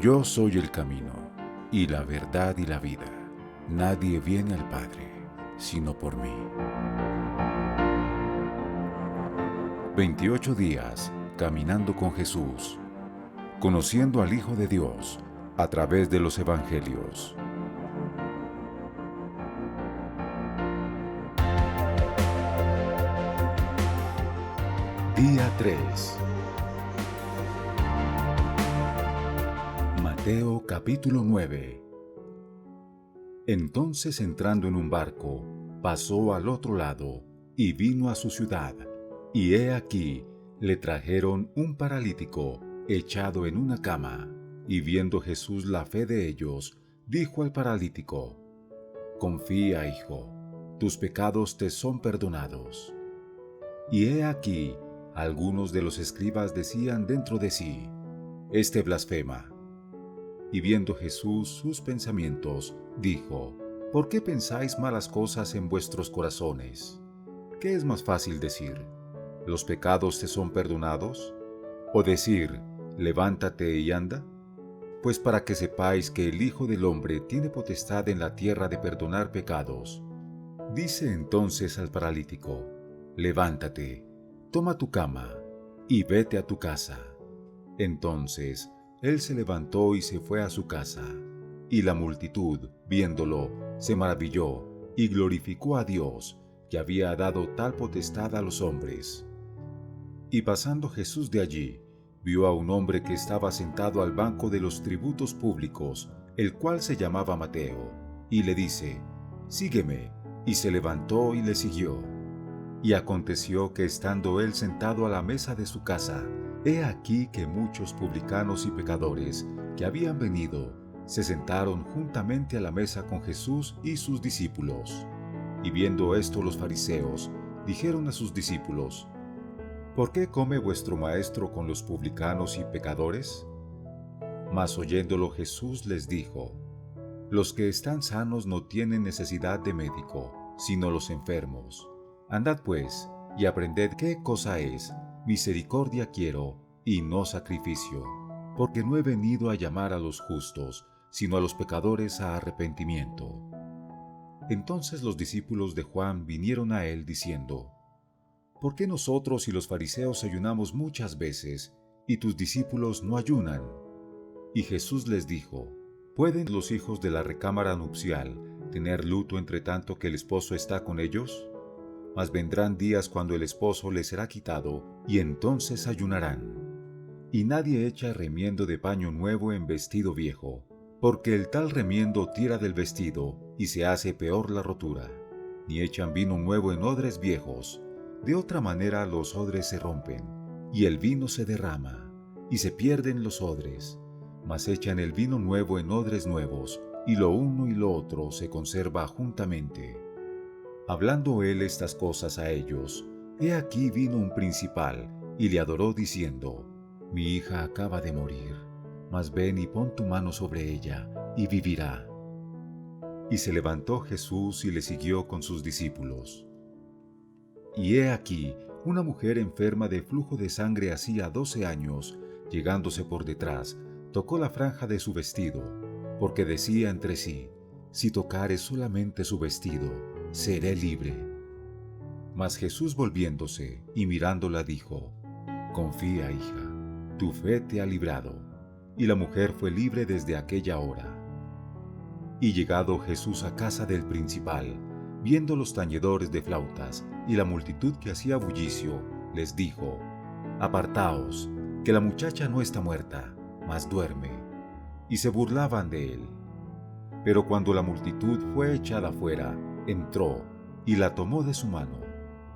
Yo soy el camino, y la verdad y la vida. Nadie viene al Padre, sino por mí. 28 días caminando con Jesús, conociendo al Hijo de Dios a través de los Evangelios. Día 3. Mateo capítulo 9. Entonces, entrando en un barco, pasó al otro lado y vino a su ciudad. Y he aquí, le trajeron un paralítico echado en una cama. Y viendo Jesús la fe de ellos, dijo al paralítico: Confía, hijo, tus pecados te son perdonados. Y he aquí, algunos de los escribas decían dentro de sí: Este blasfema. Y viendo Jesús sus pensamientos, dijo: ¿Por qué pensáis malas cosas en vuestros corazones? ¿Qué es más fácil decir: ¿Los pecados te son perdonados? ¿O decir: Levántate y anda? Pues para que sepáis que el Hijo del Hombre tiene potestad en la tierra de perdonar pecados. Dice entonces al paralítico: Levántate, toma tu cama, y vete a tu casa. Entonces él se levantó y se fue a su casa. Y la multitud, viéndolo, se maravilló y glorificó a Dios, que había dado tal potestad a los hombres. Y pasando Jesús de allí, vio a un hombre que estaba sentado al banco de los tributos públicos, el cual se llamaba Mateo, y le dice: Sígueme. Y se levantó y le siguió. Y aconteció que estando él sentado a la mesa de su casa, he aquí que muchos publicanos y pecadores que habían venido se sentaron juntamente a la mesa con Jesús y sus discípulos. Y viendo esto los fariseos dijeron a sus discípulos: ¿Por qué come vuestro maestro con los publicanos y pecadores? Mas oyéndolo Jesús les dijo: Los que están sanos no tienen necesidad de médico, sino los enfermos. Andad pues, y aprended qué cosa es: misericordia quiero, y no sacrificio, porque no he venido a llamar a los justos, sino a los pecadores a arrepentimiento. Entonces los discípulos de Juan vinieron a él diciendo: ¿Por qué nosotros y los fariseos ayunamos muchas veces, y tus discípulos no ayunan? Y Jesús les dijo: ¿Pueden los hijos de la recámara nupcial tener luto entre tanto que el esposo está con ellos? Mas vendrán días cuando el esposo les será quitado, y entonces ayunarán. Y nadie echa remiendo de paño nuevo en vestido viejo, porque el tal remiendo tira del vestido, y se hace peor la rotura. Ni echan vino nuevo en odres viejos, de otra manera los odres se rompen, y el vino se derrama, y se pierden los odres. Mas echan el vino nuevo en odres nuevos, y lo uno y lo otro se conserva juntamente. Hablando él estas cosas a ellos, he aquí vino un principal, y le adoró diciendo: Mi hija acaba de morir, mas ven y pon tu mano sobre ella, y vivirá. Y se levantó Jesús y le siguió con sus discípulos. Y he aquí una mujer enferma de flujo de sangre hacía 12 años, llegándose por detrás, tocó la franja de su vestido, porque decía entre sí: Si tocare solamente su vestido, seré libre. Mas Jesús, volviéndose y mirándola, dijo: Confía, hija, tu fe te ha librado. Y la mujer fue libre desde aquella hora. Y llegado Jesús a casa del principal, viendo los tañedores de flautas y la multitud que hacía bullicio, les dijo: Apartaos, que la muchacha no está muerta, mas duerme. Y se burlaban de él. Pero cuando la multitud fue echada fuera, entró y la tomó de su mano,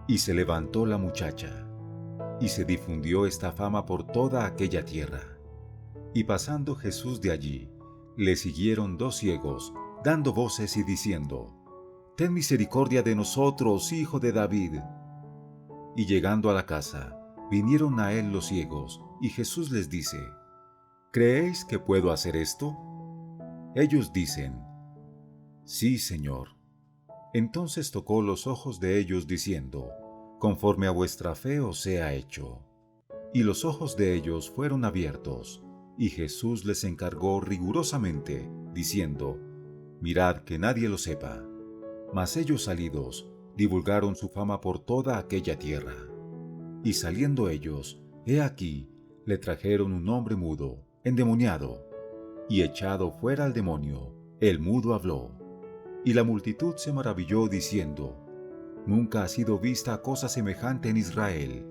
y se levantó la muchacha. Y se difundió esta fama por toda aquella tierra. Y pasando Jesús de allí, le siguieron 2 ciegos, dando voces y diciendo: Ten misericordia de nosotros, hijo de David. Y llegando a la casa, vinieron a él los ciegos, y Jesús les dice: ¿Creéis que puedo hacer esto? Ellos dicen: Sí, Señor. Entonces tocó los ojos de ellos diciendo: Conforme a vuestra fe os sea hecho. Y los ojos de ellos fueron abiertos, Y Jesús les encargó rigurosamente, diciendo: Mirad que nadie lo sepa. Mas ellos salidos, divulgaron su fama por toda aquella tierra. Y saliendo ellos, he aquí, le trajeron un hombre mudo, endemoniado, y echado fuera al demonio, el mudo habló. Y la multitud se maravilló diciendo: Nunca ha sido vista cosa semejante en Israel.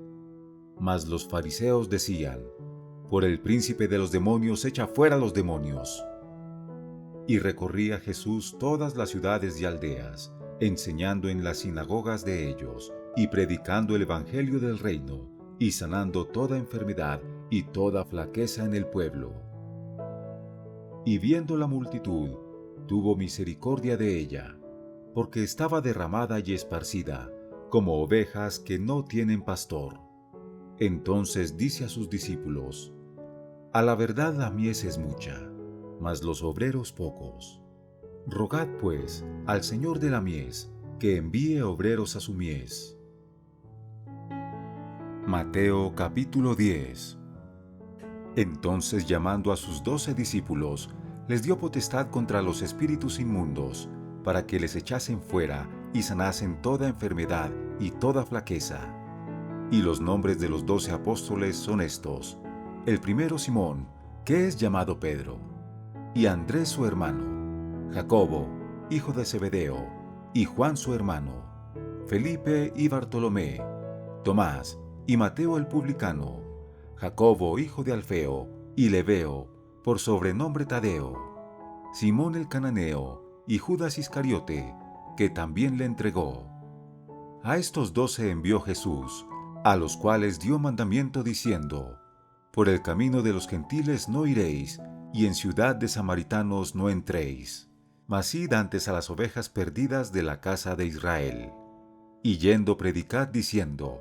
Mas los fariseos decían: Por el príncipe de los demonios echa fuera los demonios. Y recorría Jesús todas las ciudades y aldeas, enseñando en las sinagogas de ellos, y predicando el evangelio del reino, y sanando toda enfermedad y toda flaqueza en el pueblo. Y viendo la multitud, tuvo misericordia de ella, porque estaba derramada y esparcida, como ovejas que no tienen pastor. Entonces dice a sus discípulos: A la verdad la mies es mucha, mas los obreros pocos. Rogad pues al Señor de la mies, que envíe obreros a su mies. Mateo capítulo 10. Entonces, llamando a sus 12 discípulos, les dio potestad contra los espíritus inmundos, para que les echasen fuera y sanasen toda enfermedad y toda flaqueza. Y los nombres de los 12 apóstoles son estos: el primero Simón, que es llamado Pedro, y Andrés su hermano, Jacobo, hijo de Zebedeo, y Juan su hermano, Felipe y Bartolomé, Tomás y Mateo el publicano, Jacobo hijo de Alfeo, y Lebeo, por sobrenombre Tadeo, Simón el cananeo, y Judas Iscariote, que también le entregó. A estos 12 envió Jesús, a los cuales dio mandamiento diciendo: Por el camino de los gentiles no iréis, y en ciudad de samaritanos no entréis, mas id antes a las ovejas perdidas de la casa de Israel. Y yendo predicad diciendo: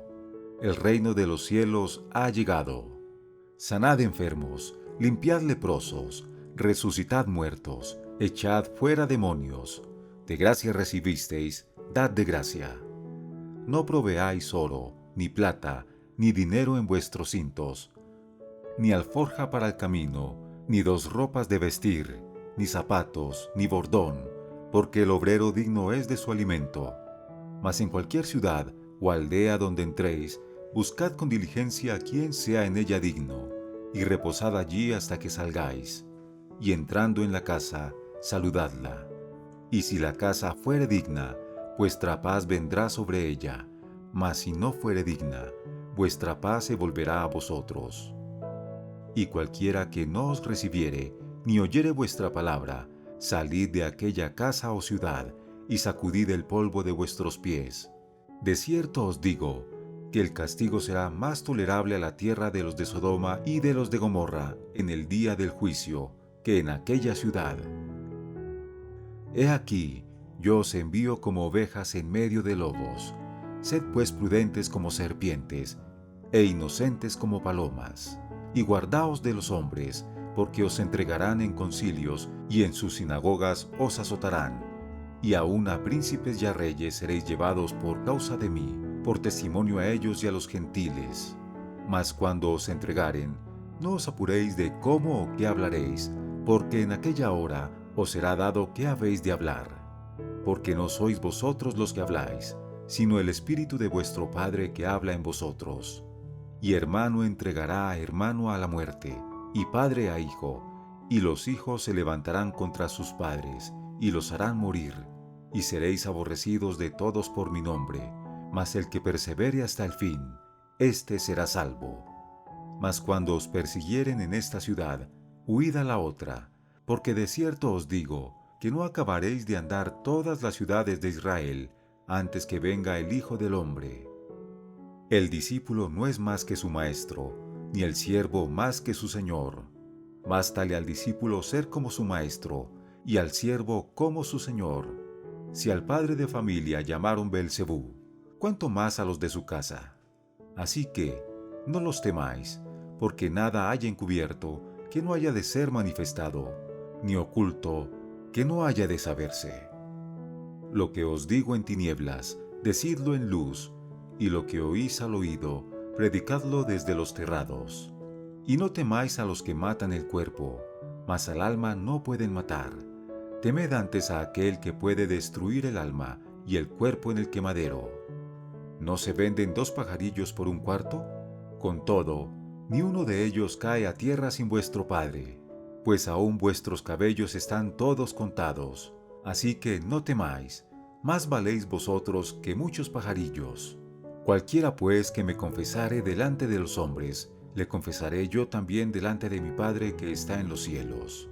El reino de los cielos ha llegado. Sanad enfermos, limpiad leprosos, resucitad muertos, echad fuera demonios. De gracia recibisteis, dad de gracia. No proveáis oro, ni plata, ni dinero en vuestros cintos, ni alforja para el camino, ni 2 ropas de vestir, ni zapatos, ni bordón, porque el obrero digno es de su alimento. Mas en cualquier ciudad o aldea donde entréis, buscad con diligencia a quien sea en ella digno, y reposad allí hasta que salgáis. Y entrando en la casa, saludadla. Y si la casa fuere digna, vuestra paz vendrá sobre ella, mas si no fuere digna, vuestra paz se volverá a vosotros. Y cualquiera que no os recibiere, ni oyere vuestra palabra, salid de aquella casa o ciudad, y sacudid el polvo de vuestros pies. De cierto os digo, que el castigo será más tolerable a la tierra de los de Sodoma y de los de Gomorra en el día del juicio, que en aquella ciudad. He aquí, yo os envío como ovejas en medio de lobos. Sed pues prudentes como serpientes, e inocentes como palomas, y guardaos de los hombres, porque os entregarán en concilios, y en sus sinagogas os azotarán, y aun a príncipes y a reyes seréis llevados por causa de mí, por testimonio a ellos y a los gentiles. Mas cuando os entregaren, no os apuréis de cómo o qué hablaréis, porque en aquella hora os será dado qué habéis de hablar. Porque no sois vosotros los que habláis, sino el Espíritu de vuestro Padre que habla en vosotros. Y hermano entregará a hermano a la muerte, y padre a hijo, y los hijos se levantarán contra sus padres, y los harán morir, y seréis aborrecidos de todos por mi nombre, mas el que persevere hasta el fin, éste será salvo. Mas cuando os persiguieren en esta ciudad, huid a la otra, porque de cierto os digo, que no acabaréis de andar todas las ciudades de Israel, antes que venga el Hijo del Hombre. El discípulo no es más que su maestro, ni el siervo más que su señor. Bástale al discípulo ser como su maestro, y al siervo como su señor. Si al padre de familia llamaron Beelzebú, ¿cuánto más a los de su casa? Así que, no los temáis, porque nada haya encubierto que no haya de ser manifestado, ni oculto que no haya de saberse. Lo que os digo en tinieblas, decidlo en luz, y lo que oís al oído, predicadlo desde los terrados. Y no temáis a los que matan el cuerpo, mas al alma no pueden matar. Temed antes a aquel que puede destruir el alma y el cuerpo en el quemadero. ¿No se venden 2 pajarillos por un cuarto? Con todo, ni uno de ellos cae a tierra sin vuestro Padre, pues aún vuestros cabellos están todos contados. Así que no temáis, más valéis vosotros que muchos pajarillos. Cualquiera pues que me confesare delante de los hombres, le confesaré yo también delante de mi Padre que está en los cielos.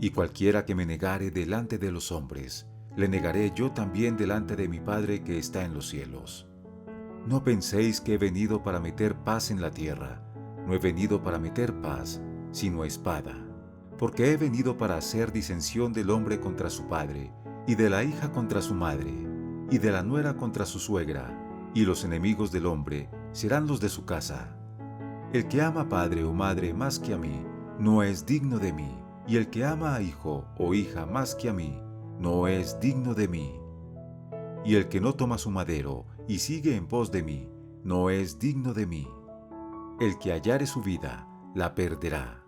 Y cualquiera que me negare delante de los hombres, le negaré yo también delante de mi Padre que está en los cielos. No penséis que he venido para meter paz en la tierra. No he venido para meter paz, sino espada. Porque he venido para hacer disensión del hombre contra su padre, y de la hija contra su madre, y de la nuera contra su suegra, y los enemigos del hombre serán los de su casa. El que ama padre o madre más que a mí, no es digno de mí, y el que ama a hijo o hija más que a mí, no es digno de mí. Y el que no toma su madero y sigue en pos de mí, no es digno de mí. El que hallare su vida, la perderá,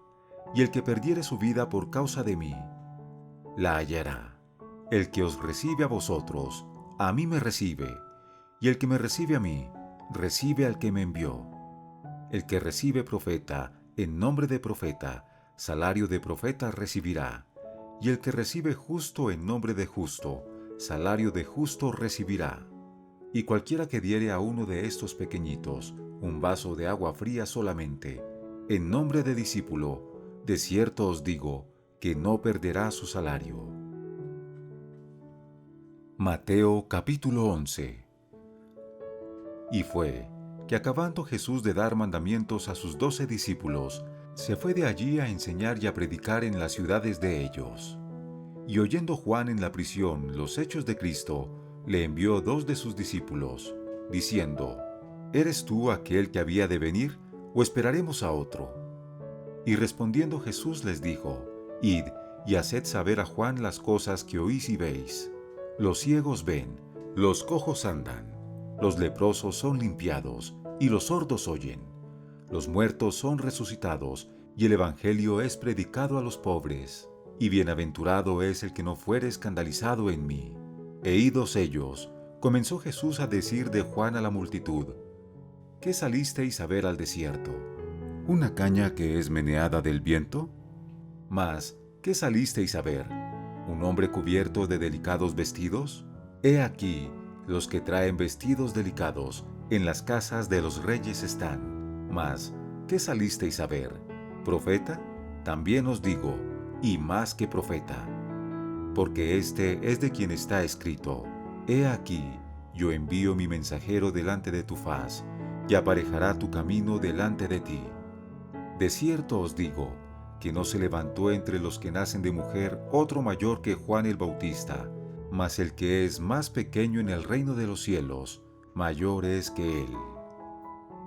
y el que perdiere su vida por causa de mí, la hallará. El que os recibe a vosotros, a mí me recibe, y el que me recibe a mí, recibe al que me envió. El que recibe profeta, en nombre de profeta, salario de profeta recibirá, y el que recibe justo en nombre de justo, salario de justo recibirá. Y cualquiera que diere a uno de estos pequeñitos un vaso de agua fría solamente, en nombre de discípulo, de cierto os digo, que no perderá su salario. Mateo capítulo 11. Y fue que acabando Jesús de dar mandamientos a sus 12 discípulos, se fue de allí a enseñar y a predicar en las ciudades de ellos. Y oyendo Juan en la prisión los hechos de Cristo, le envió 2 de sus discípulos, diciendo: ¿Eres tú aquel que había de venir, o esperaremos a otro? Y respondiendo Jesús les dijo: Id y haced saber a Juan las cosas que oís y veis. Los ciegos ven, los cojos andan, los leprosos son limpiados, y los sordos oyen. Los muertos son resucitados, y el evangelio es predicado a los pobres. Y bienaventurado es el que no fuere escandalizado en mí. E idos ellos, comenzó Jesús a decir de Juan a la multitud: ¿Qué salisteis a ver al desierto? ¿Una caña que es meneada del viento? Mas, ¿qué salisteis a ver? ¿Un hombre cubierto de delicados vestidos? He aquí, los que traen vestidos delicados, en las casas de los reyes están. Mas, ¿qué salisteis a ver? ¿Profeta? También os digo, y más que profeta. Porque este es de quien está escrito: He aquí, yo envío mi mensajero delante de tu faz, y aparejará tu camino delante de ti. De cierto os digo, que no se levantó entre los que nacen de mujer otro mayor que Juan el Bautista, mas el que es más pequeño en el reino de los cielos, mayor es que él.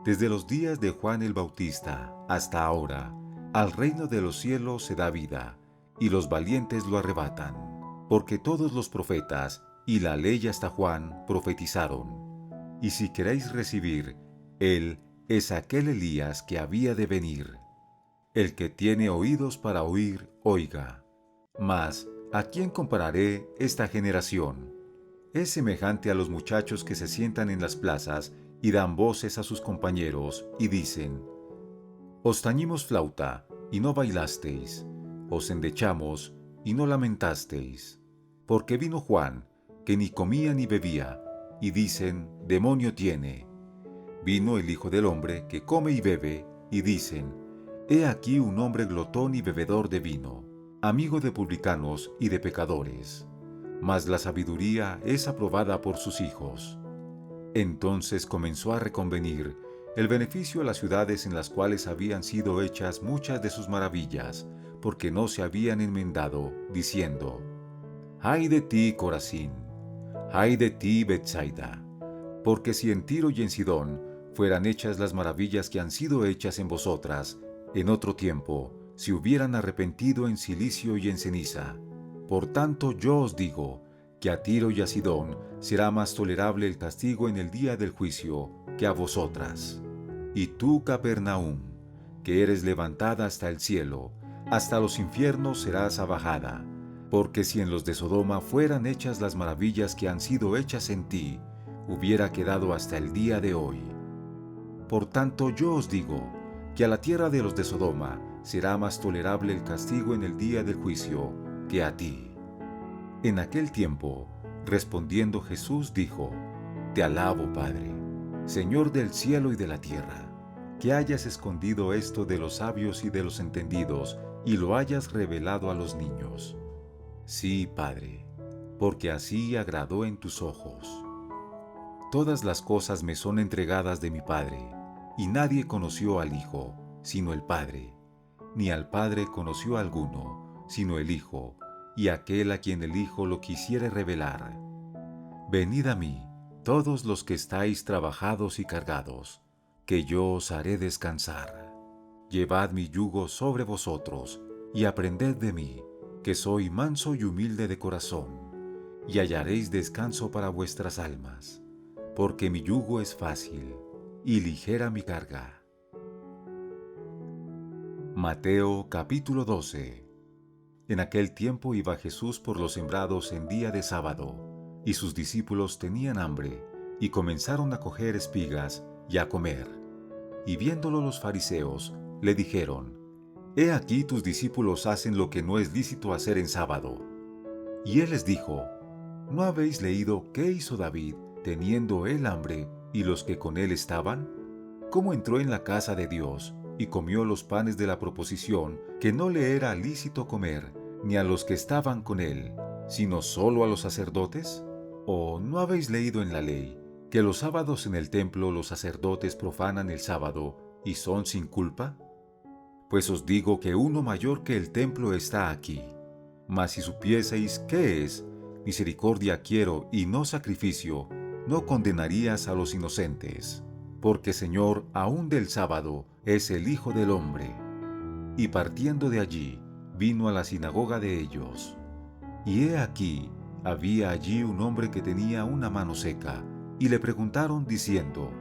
Desde los días de Juan el Bautista hasta ahora, al reino de los cielos se da vida, y los valientes lo arrebatan, porque todos los profetas y la ley hasta Juan profetizaron. Y si queréis recibir, él es aquel Elías que había de venir. El que tiene oídos para oír, oiga. Mas, ¿a quién compararé esta generación? Es semejante a los muchachos que se sientan en las plazas y dan voces a sus compañeros y dicen: Os tañimos flauta, y no bailasteis; os endechamos, y no lamentasteis. Porque vino Juan, que ni comía ni bebía, y dicen: Demonio tiene. Vino el Hijo del Hombre, que come y bebe, y dicen: He aquí un hombre glotón y bebedor de vino, amigo de publicanos y de pecadores. Mas la sabiduría es aprobada por sus hijos. Entonces comenzó a reconvenir el beneficio a las ciudades en las cuales habían sido hechas muchas de sus maravillas, porque no se habían enmendado, diciendo: Ay de ti, Corazín; ay de ti, Betsaida; porque si en Tiro y en Sidón fueran hechas las maravillas que han sido hechas en vosotras, en otro tiempo se hubieran arrepentido en cilicio y en ceniza. Por tanto yo os digo, que a Tiro y a Sidón será más tolerable el castigo en el día del juicio que a vosotras. Y tú, Capernaum, que eres levantada hasta el cielo, hasta los infiernos serás abajada. Porque si en los de Sodoma fueran hechas las maravillas que han sido hechas en ti, hubiera quedado hasta el día de hoy. Por tanto yo os digo, que a la tierra de los de Sodoma será más tolerable el castigo en el día del juicio que a ti. En aquel tiempo, respondiendo Jesús dijo: Te alabo, Padre, Señor del cielo y de la tierra, que hayas escondido esto de los sabios y de los entendidos, y lo hayas revelado a los niños. Sí, Padre, porque así agradó en tus ojos. Todas las cosas me son entregadas de mi Padre, y nadie conoció al Hijo, sino el Padre, ni al Padre conoció alguno, sino el Hijo, y aquel a quien el Hijo lo quisiere revelar. Venid a mí, todos los que estáis trabajados y cargados, que yo os haré descansar. Llevad mi yugo sobre vosotros, y aprended de mí, que soy manso y humilde de corazón, y hallaréis descanso para vuestras almas, porque mi yugo es fácil, y ligera mi carga. Mateo capítulo 12. En aquel tiempo iba Jesús por los sembrados en día de sábado, y sus discípulos tenían hambre, y comenzaron a coger espigas y a comer. Y viéndolo los fariseos, le dijeron: He aquí tus discípulos hacen lo que no es lícito hacer en sábado. Y él les dijo: ¿No habéis leído qué hizo David, teniendo él hambre, y los que con él estaban? ¿Cómo entró en la casa de Dios, y comió los panes de la proposición, que no le era lícito comer, ni a los que estaban con él, sino solo a los sacerdotes? ¿O no habéis leído en la ley, que los sábados en el templo los sacerdotes profanan el sábado, y son sin culpa? Pues os digo que uno mayor que el templo está aquí. Mas si supieseis qué es, misericordia quiero y no sacrificio, no condenarías a los inocentes, porque Señor aún del sábado es el Hijo del Hombre. Y partiendo de allí, vino a la sinagoga de ellos. Y he aquí, había allí un hombre que tenía una mano seca, y le preguntaron diciendo: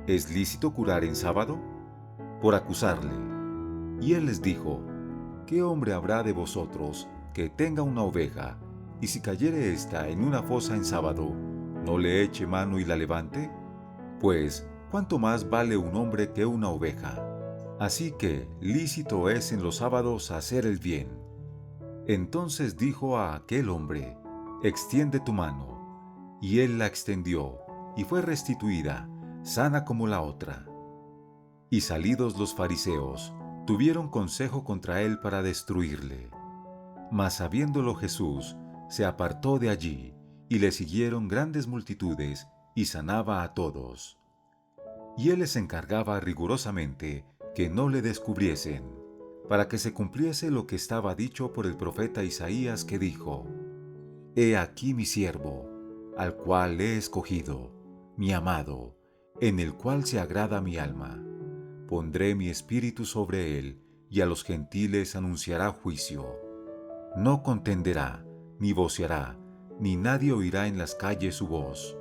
¿Es lícito curar en sábado? Por acusarle. Y él les dijo: ¿Qué hombre habrá de vosotros que tenga una oveja, y si cayere ésta en una fosa en sábado, no le eche mano y la levante? Pues, ¿cuánto más vale un hombre que una oveja? Así que lícito es en los sábados hacer el bien. Entonces dijo a aquel hombre: Extiende tu mano. Y él la extendió, y fue restituida, sana como la otra. Y salidos los fariseos, tuvieron consejo contra él para destruirle. Mas sabiéndolo Jesús, se apartó de allí, y le siguieron grandes multitudes, y sanaba a todos. Y él les encargaba rigurosamente que no le descubriesen, para que se cumpliese lo que estaba dicho por el profeta Isaías, que dijo: He aquí mi siervo, al cual he escogido, mi amado, en el cual se agrada mi alma. Pondré mi espíritu sobre él, y a los gentiles anunciará juicio. No contenderá, ni voceará, ni nadie oirá en las calles su voz.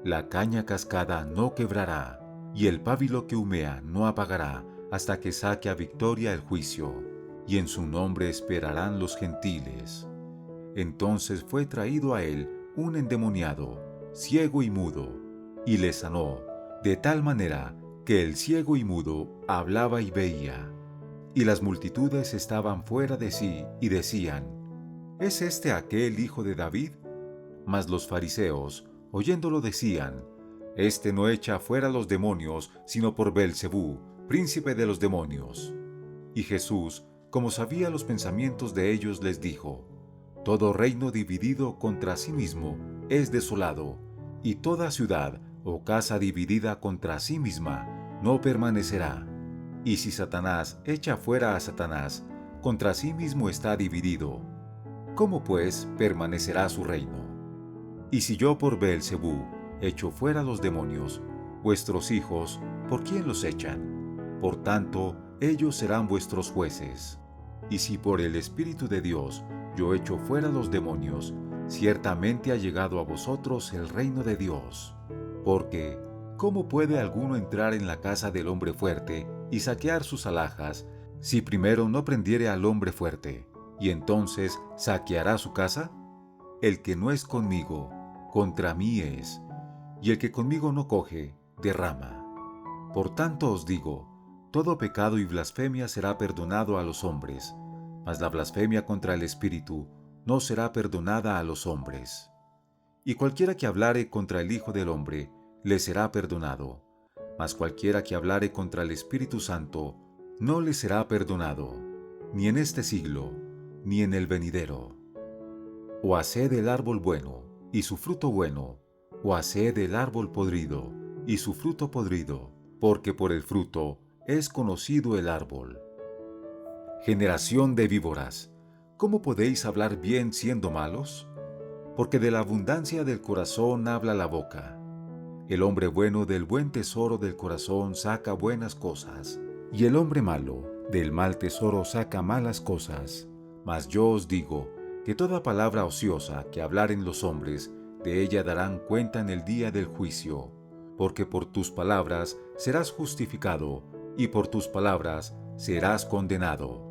La caña cascada no quebrará, y el pábilo que humea no apagará, hasta que saque a victoria el juicio, y en su nombre esperarán los gentiles. Entonces fue traído a él un endemoniado, ciego y mudo, y le sanó, de tal manera que el ciego y mudo hablaba y veía. Y las multitudes estaban fuera de sí y decían: ¿Es este aquel hijo de David? Mas los fariseos, oyéndolo, decían: Este no echa fuera los demonios, sino por Beelzebú, príncipe de los demonios. Y Jesús, como sabía los pensamientos de ellos, les dijo: Todo reino dividido contra sí mismo es desolado, y toda ciudad o casa dividida contra sí misma no permanecerá. Y si Satanás echa fuera a Satanás, contra sí mismo está dividido. ¿Cómo pues permanecerá su reino? Y si yo por Beelzebú echo fuera los demonios, vuestros hijos, ¿por quién los echan? Por tanto, ellos serán vuestros jueces. Y si por el Espíritu de Dios yo echo fuera los demonios, ciertamente ha llegado a vosotros el reino de Dios. Porque, ¿cómo puede alguno entrar en la casa del hombre fuerte y saquear sus alhajas, si primero no prendiere al hombre fuerte, y entonces saqueará su casa? El que no es conmigo, contra mí es, y el que conmigo no coge, derrama. Por tanto os digo, todo pecado y blasfemia será perdonado a los hombres, mas la blasfemia contra el Espíritu no será perdonada a los hombres. Y cualquiera que hablare contra el Hijo del Hombre, le será perdonado, mas cualquiera que hablare contra el Espíritu Santo, no le será perdonado, ni en este siglo, ni en el venidero. O haced el árbol bueno, y su fruto bueno, o haced el árbol podrido, y su fruto podrido, porque por el fruto es conocido el árbol. Generación de víboras, ¿cómo podéis hablar bien siendo malos? Porque de la abundancia del corazón habla la boca. El hombre bueno del buen tesoro del corazón saca buenas cosas, y el hombre malo del mal tesoro saca malas cosas. Mas yo os digo que toda palabra ociosa que hablaren los hombres, de ella darán cuenta en el día del juicio, porque por tus palabras serás justificado, y por tus palabras serás condenado.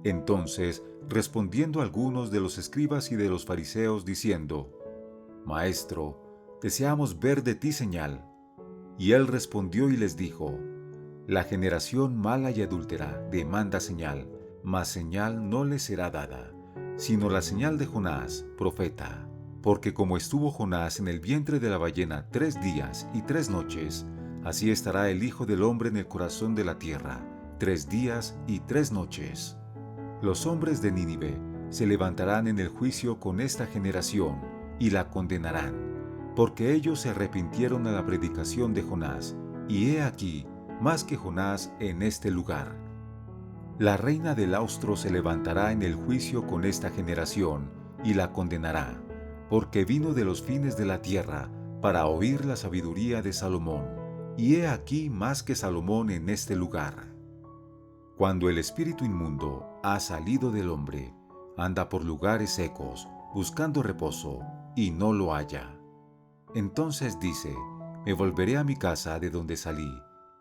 Entonces, respondiendo algunos de los escribas y de los fariseos, diciendo: Maestro, deseamos ver de ti señal. Y él respondió y les dijo: La generación mala y adúltera demanda señal, mas señal no le será dada, sino la señal de Jonás, profeta. Porque como estuvo Jonás en el vientre de la ballena 3 días y 3 noches, así estará el Hijo del Hombre en el corazón de la tierra 3 días y 3 noches. Los hombres de Nínive se levantarán en el juicio con esta generación y la condenarán, porque ellos se arrepintieron a la predicación de Jonás, y he aquí, más que Jonás en este lugar. La reina del austro se levantará en el juicio con esta generación y la condenará, porque vino de los fines de la tierra para oír la sabiduría de Salomón, y he aquí más que Salomón en este lugar. Cuando el espíritu inmundo ha salido del hombre, anda por lugares secos, buscando reposo, y no lo halla. Entonces dice: Me volveré a mi casa de donde salí,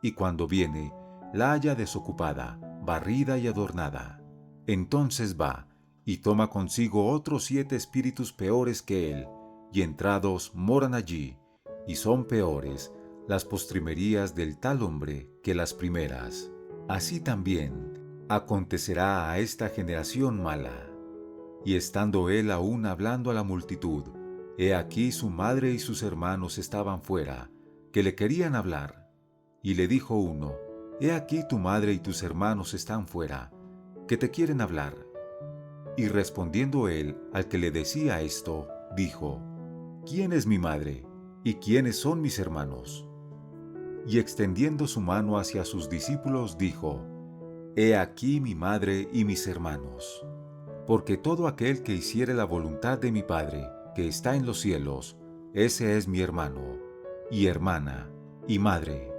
y cuando viene, la halla desocupada, barrida y adornada. Entonces va, y toma consigo otros 7 espíritus peores que él, y entrados moran allí, y son peores las postrimerías del tal hombre que las primeras. Así también acontecerá a esta generación mala. Y estando él aún hablando a la multitud, he aquí su madre y sus hermanos estaban fuera, que le querían hablar. Y le dijo uno: He aquí tu madre y tus hermanos están fuera, que te quieren hablar. Y respondiendo él al que le decía esto, dijo: ¿Quién es mi madre? ¿Y quiénes son mis hermanos? Y extendiendo su mano hacia sus discípulos, dijo: He aquí mi madre y mis hermanos. Porque todo aquel que hiciere la voluntad de mi Padre, que está en los cielos, ese es mi hermano, y hermana, y madre.